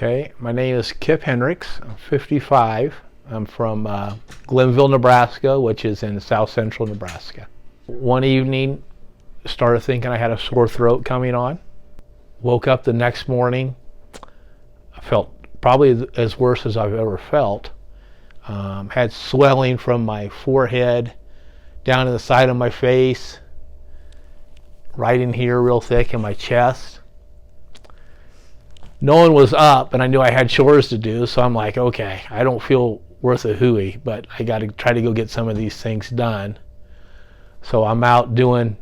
Okay, my name is Kipp Hinrichs. I'm 55. I'm from Glenville, Nebraska, which is in south central Nebraska. One evening, started thinking I had a sore throat coming on. Woke up the next morning. I felt probably as worse as I've ever felt. Had swelling from my forehead down to the side of my face, right in here real thick in my chest. No one was up, and I knew I had chores to do, so I'm like, okay, I don't feel worth a hooey, but I got to try to go get some of these things done. So I'm out doing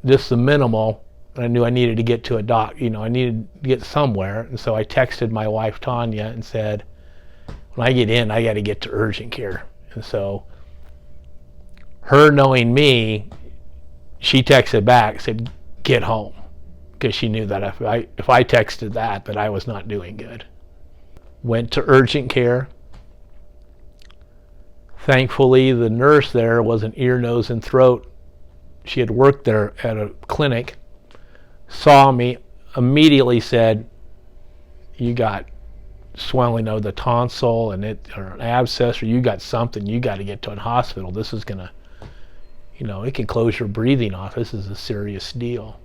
just the minimal, and I knew I needed to get to a doc. I needed to get somewhere, and so I texted my wife Tanya and said, when I get in, I got to get to urgent care. And so, her knowing me, she texted back, said, get home. Because she knew that if I texted that I was not doing good. Went to urgent care. Thankfully, the nurse there was an ear, nose, and throat. She had worked there at a clinic, saw me, immediately said, you got swelling of the tonsil or an abscess, or you got something, you got to get to a hospital. This is going to, it can close your breathing off. This is a serious deal.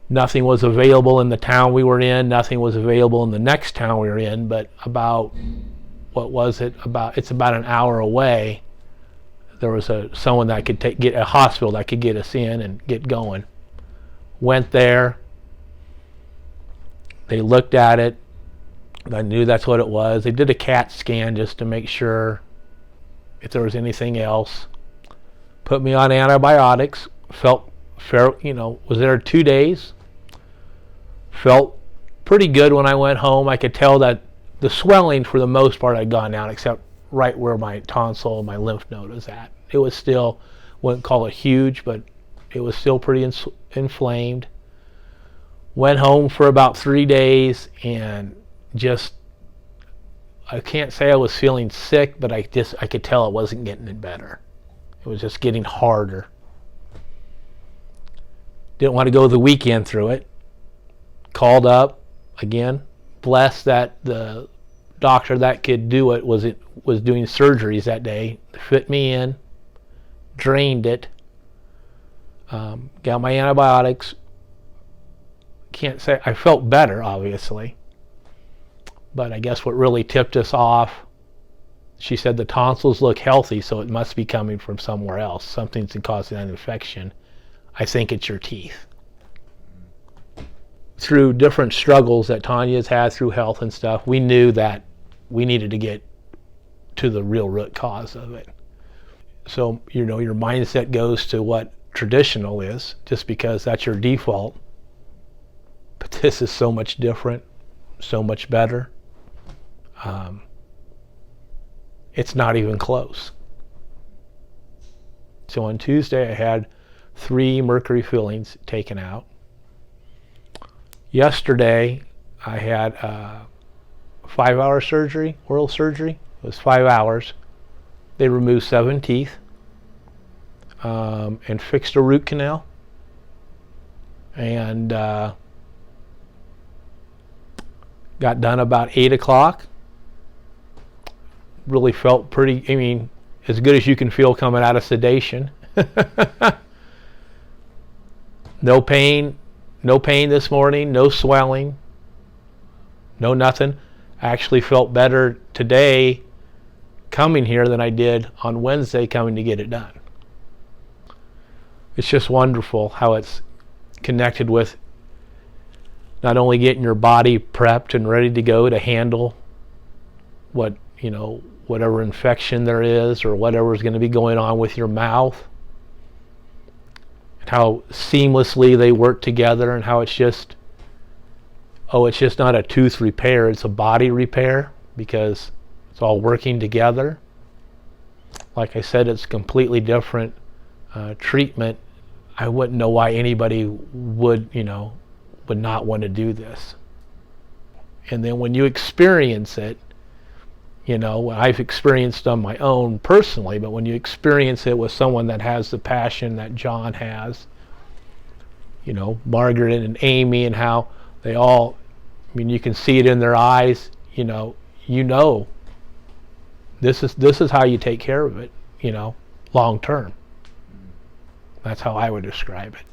Nothing was available in the town we were in. Nothing was available in the next town we were in. But about, it's about an hour away. There was someone that could get a hospital that could get us in and get going. Went there. They looked at it. I knew that's what it was. They did a CAT scan just to make sure if there was anything else. Put me on antibiotics. Felt fair, was there 2 days. Felt pretty good when I went home. I could tell that the swelling for the most part had gone down, except right where my tonsil and my lymph node was at. It was still, wouldn't call it huge, but it was still pretty inflamed. Went home for about 3 days and just, I can't say I was feeling sick, but I could tell it wasn't getting any better. It was just getting harder. Didn't want to go the weekend through it. Called up again. Blessed that the doctor that could do it was doing surgeries that day. Fit me in, drained it, got my antibiotics. Can't say I felt better, obviously, but I guess what really tipped us off, she said the tonsils look healthy, so it must be coming from somewhere else. Something's causing that infection. I think it's your teeth. Through different struggles that Tanya's had through health and stuff, we knew that we needed to get to the real root cause of it. So, your mindset goes to what traditional is, just because that's your default. But this is so much different, so much better. It's not even close. So on Tuesday, I had 3 mercury fillings taken out. Yesterday, I had 5-hour surgery, oral surgery. It was 5 hours. They removed 7 teeth and fixed a root canal. And got done about 8 o'clock. Really felt pretty, as good as you can feel coming out of sedation. No pain this morning, no swelling, no nothing. I actually felt better today coming here than I did on Wednesday coming to get it done. It's just wonderful how it's connected with not only getting your body prepped and ready to go to handle whatever infection there is or whatever's going to be going on with your mouth, and how seamlessly they work together, and how it's just not a tooth repair, it's a body repair, because it's all working together. Like I said, it's completely different treatment. I wouldn't know why anybody would not want to do this. And then when you experience it, I've experienced on my own personally, but when you experience it with someone that has the passion that John has, Margaret and Amy, and how they all I mean, you can see it in their eyes. This is how you take care of it. Long term. That's how I would describe it.